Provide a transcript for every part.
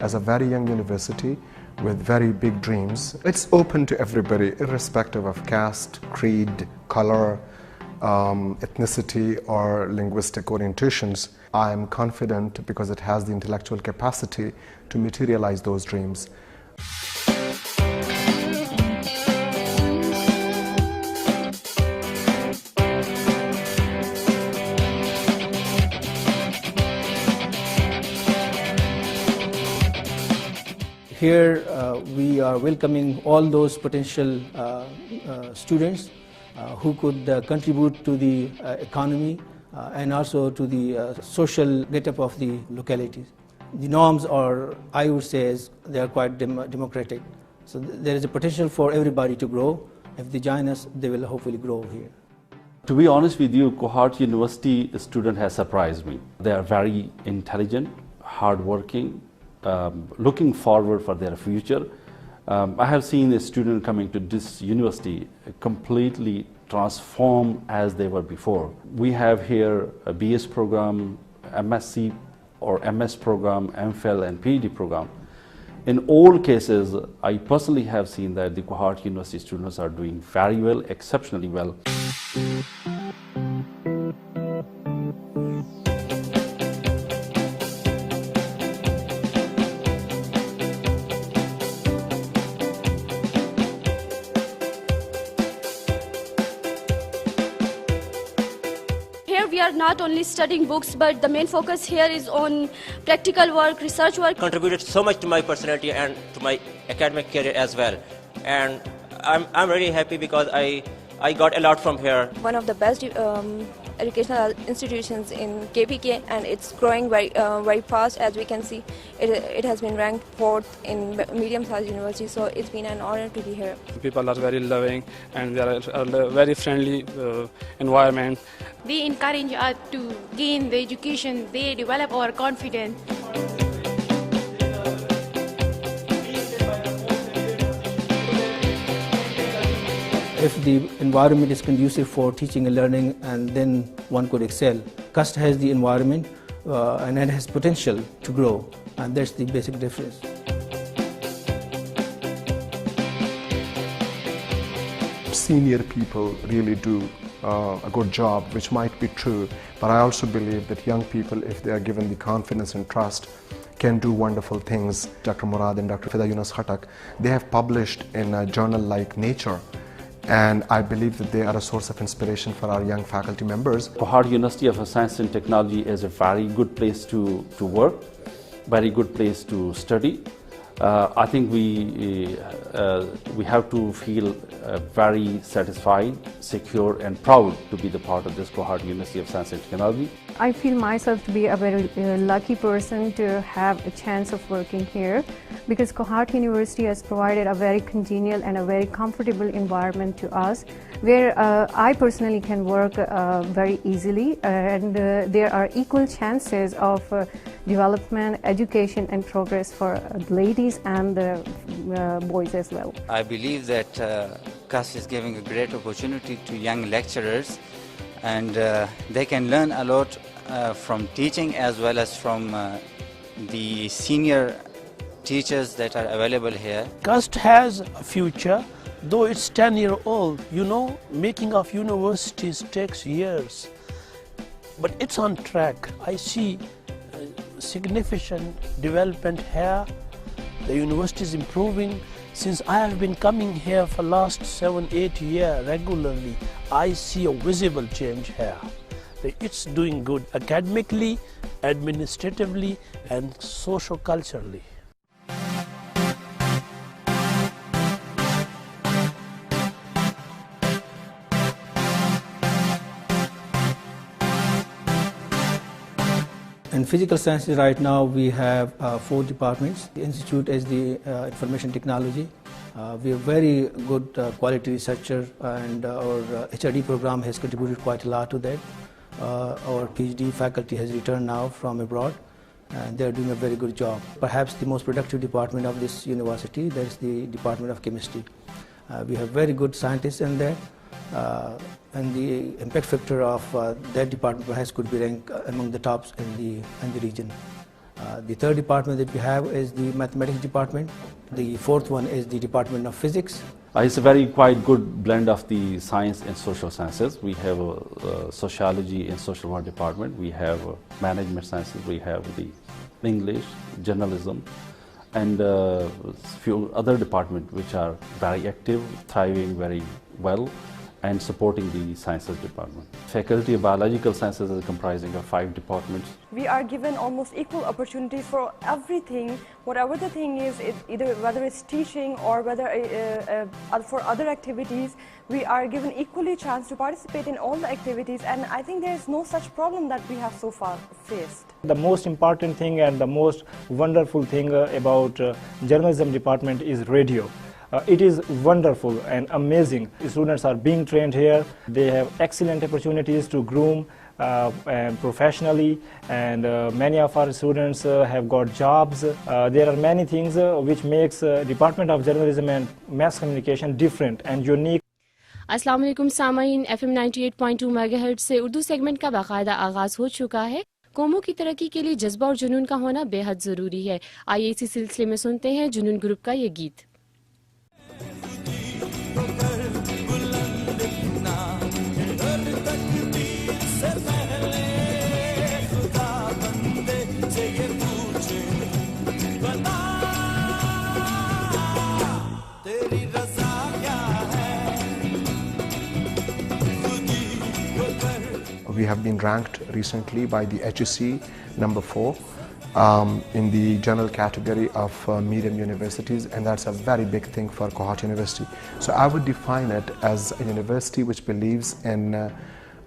as a very young university with very big dreams. It's open to everybody, irrespective of caste, creed, color, ethnicity or linguistic orientations. I am confident because it has the intellectual capacity to materialize those dreams. Here we are welcoming all those potential students who could contribute to the economy and also to the social get-up of the localities. The norms are, I would say, they are quite democratic. So there is a potential for everybody to grow. If they join us, they will hopefully grow here. To be honest with you, Kohat University student has surprised me. They are very intelligent, hardworking, looking forward for their future. I have seen a student coming to this university completely transformed as they were before. We have here a BS program, MSc or MS program, MPhil and PhD program. In all cases, I personally have seen that the Kohat University students are doing very well, exceptionally well. Here we are not only studying books, but the main focus here is on practical work, research work. Contributed so much to my personality and to my academic career as well. And I'm really happy because I got a lot from here. One of the best educational institutions in KPK, and it's growing very fast. As we can see, it has been ranked 4th in medium-sized university, so it's been an honor to be here. People are very loving and they are a very friendly environment. They encourage us to gain the education, they develop our confidence. If the environment is conducive for teaching and learning, and then one could excel. KUST has the environment and it has potential to grow, and that's the basic difference. Senior people really do a good job, which might be true, but I also believe that young people, if they are given the confidence and trust, can do wonderful things. Dr. Murad and Dr. Fida Yunus Khatak, they have published in a journal like Nature, and I believe that they are a source of inspiration for our young faculty members. Kohat University of Science and Technology is a very good place to work, very good place to study. I think we have to feel very satisfied, secure and proud to be the part of this Kohat University of Science and Technology. I feel myself to be a very lucky person to have a chance of working here, because Kohat University has provided a very congenial and a very comfortable environment to us, where I personally can work very easily, and there are equal chances of development, education and progress for ladies and boys as well. I believe that KUST is giving a great opportunity to young lecturers, and they can learn a lot from teaching as well as from the senior teachers that are available here. KUST has a future, though it's 10-year-old. You know, making of universities takes years, but it's on track. I see significant development here. The university is improving. Since I have been coming here for last 7-8 years regularly, I see a visible change here. It's doing good academically, administratively and socio-culturally. In physical sciences right now we have 4 departments. The institute is the information technology. We are very good quality researcher, and our HRD program has contributed quite a lot to that. Our PhD faculty has returned now from abroad, and they are doing a very good job. Perhaps the most productive department of this university, that is the Department of Chemistry. We have very good scientists in there, and the impact factor of that department perhaps could be ranked among the tops in the region. The third department that we have is the mathematics department. The fourth one is the department of physics. It's a very quite good blend of the science and social sciences. We have sociology and social work department. We have management sciences. We have the English, journalism, and few other departments which are very active, thriving very well, and supporting the sciences department. Faculty of biological sciences is comprising of 5 departments. We are given almost equal opportunities for everything, whatever the thing is, either whether it's teaching or whether for other activities, we are given equally chance to participate in all the activities, and I think there is no such problem that we have so far faced. The most important thing and the most wonderful thing about journalism department is radio. It is wonderful and amazing. Students are being trained here. They have excellent opportunities to groom professionally, and many of our students have got jobs. There are many things which makes Department of Journalism and Mass Communication different and unique. अस्सलाम वालेकुम सामाईन, FM 98.2 megahertz से Urdu segment का बाकायदा आगाज हो चुका है। कौमों की तरक्की के लिए जज्बा और जुनून का होना बेहद ज़रूरी है। आइए इसी सिलसिले में सुनते हैं जुनून ग्रुप का ये गीत। We have been ranked recently by the HEC number 4 in the general category of medium universities, and that's a very big thing for Kohat University. So I would define it as a university which believes in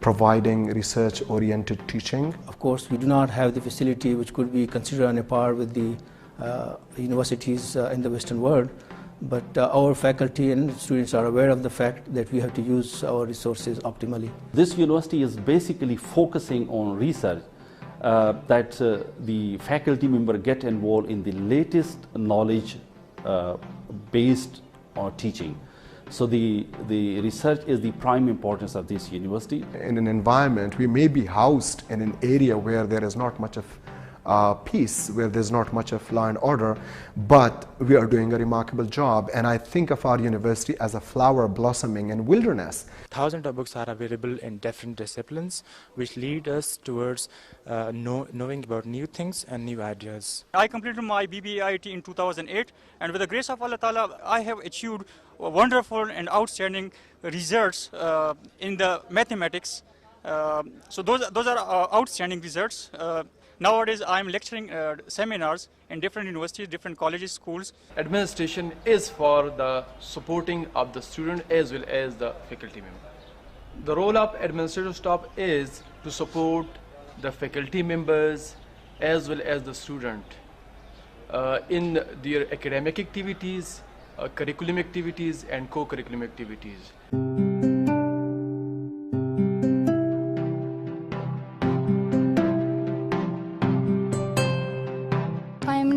providing research-oriented teaching. Of course, we do not have the facility which could be considered on a par with the universities in the Western world, but our faculty and students are aware of the fact that we have to use our resources optimally. This university is basically focusing on research, that the faculty member get involved in the latest knowledge based on teaching. So the research is the prime importance of this university. In an environment, we may be housed in an area where there is not much of peace, where there's not much of law and order, but we are doing a remarkable job, and I think of our university as a flower blossoming in wilderness. Thousands of books are available in different disciplines, which lead us towards knowing about new things and new ideas. I completed my BBAIT in 2008, and with the grace of Allah Ta'ala, I have achieved wonderful and outstanding results in the mathematics. So those are outstanding results. Nowadays, I am lecturing seminars in different universities, different colleges, schools. Administration is for the supporting of the student as well as the faculty member. The role of administrative staff is to support the faculty members as well as the student in their academic activities, curriculum activities and co-curriculum activities.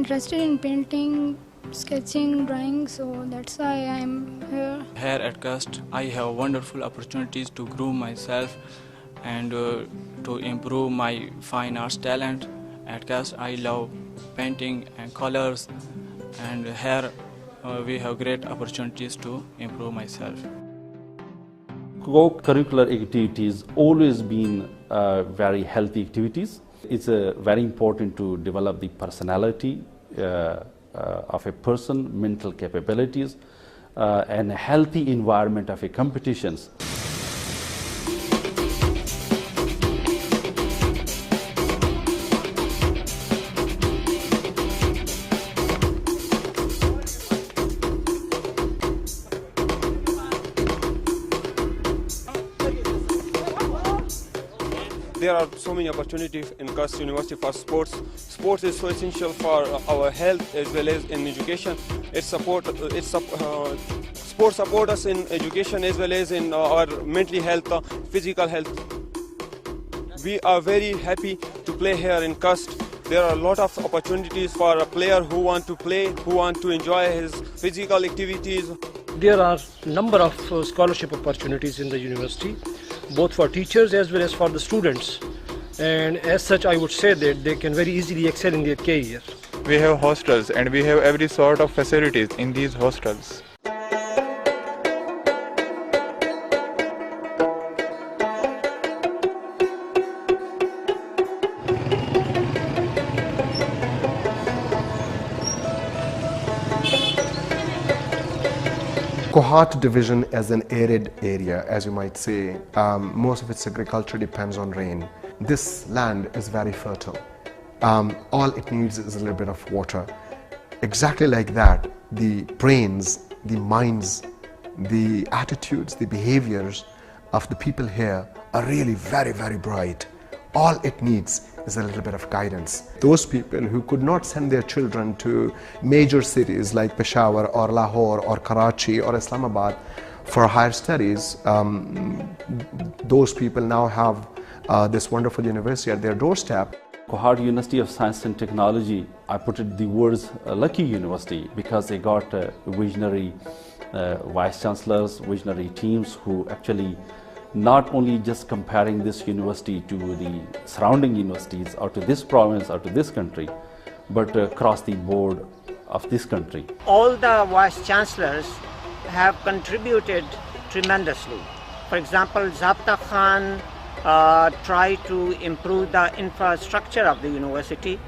Interested in painting, sketching, drawing, so that's why I'm here. Here at KUST, I have wonderful opportunities to grow myself and to improve my fine arts talent. At KUST, I love painting and colors, and here we have great opportunities to improve myself. Co-curricular activities always been very healthy activities. It's very important to develop the personality of a person, mental capabilities, and a healthy environment of a competitions. There are so many opportunities in KUST University for sports. Sports is so essential for our health as well as in education. Sports support us in education as well as in our mental health, physical health. We are very happy to play here in KUST. There are a lot of opportunities for a player who want to play, who want to enjoy his physical activities. There are a number of scholarship opportunities in the university, both for teachers as well as for the students. and as such I would say that they can very easily excel in their career. We have hostels and we have every sort of facilities in these hostels. Kohat division is an arid area, as you might say. Most of its agriculture depends on rain. This land is very fertile. All it needs is a little bit of water. Exactly like that, the brains, the minds, the attitudes, the behaviors of the people here are really very, very bright. All it needs is a little bit of guidance. Those people who could not send their children to major cities like Peshawar or Lahore or Karachi or Islamabad for higher studies, those people now have this wonderful university at their doorstep. Kohat University of Science and Technology, I put it the words lucky university because they got visionary vice chancellors, visionary teams who actually not only just comparing this university to the surrounding universities or to this province or to this country, but across the board of this country. All the vice chancellors have contributed tremendously. For example, Zabta Khan tried to improve the infrastructure of the university,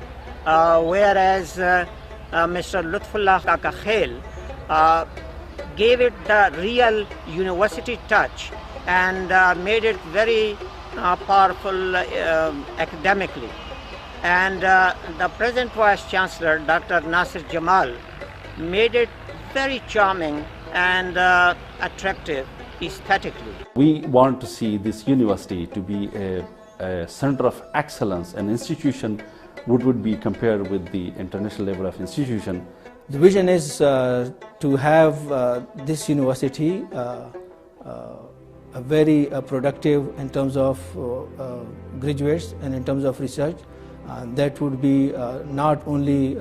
whereas Mr. Lutfullah Kaka Khail gave it the real university touch and made it very powerful academically. And the present Vice Chancellor, Dr. Nasir Jamal, made it very charming and attractive aesthetically. We want to see this university to be a center of excellence, an institution which would be compared with the international level of institution. The vision is to have this university very productive in terms of graduates and in terms of research. That would be not only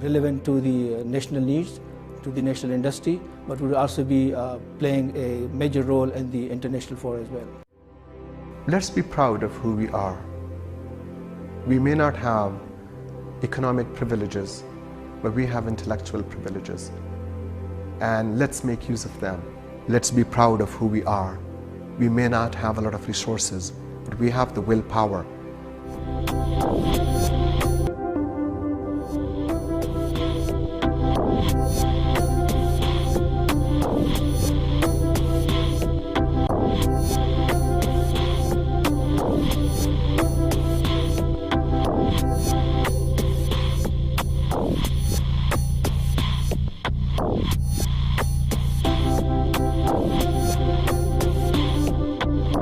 relevant to the national needs, to the national industry, but would also be playing a major role in the international forum as well. Let's be proud of who we are. We may not have economic privileges, but we have intellectual privileges. And let's make use of them. Let's be proud of who we are. We may not have a lot of resources, but we have the willpower.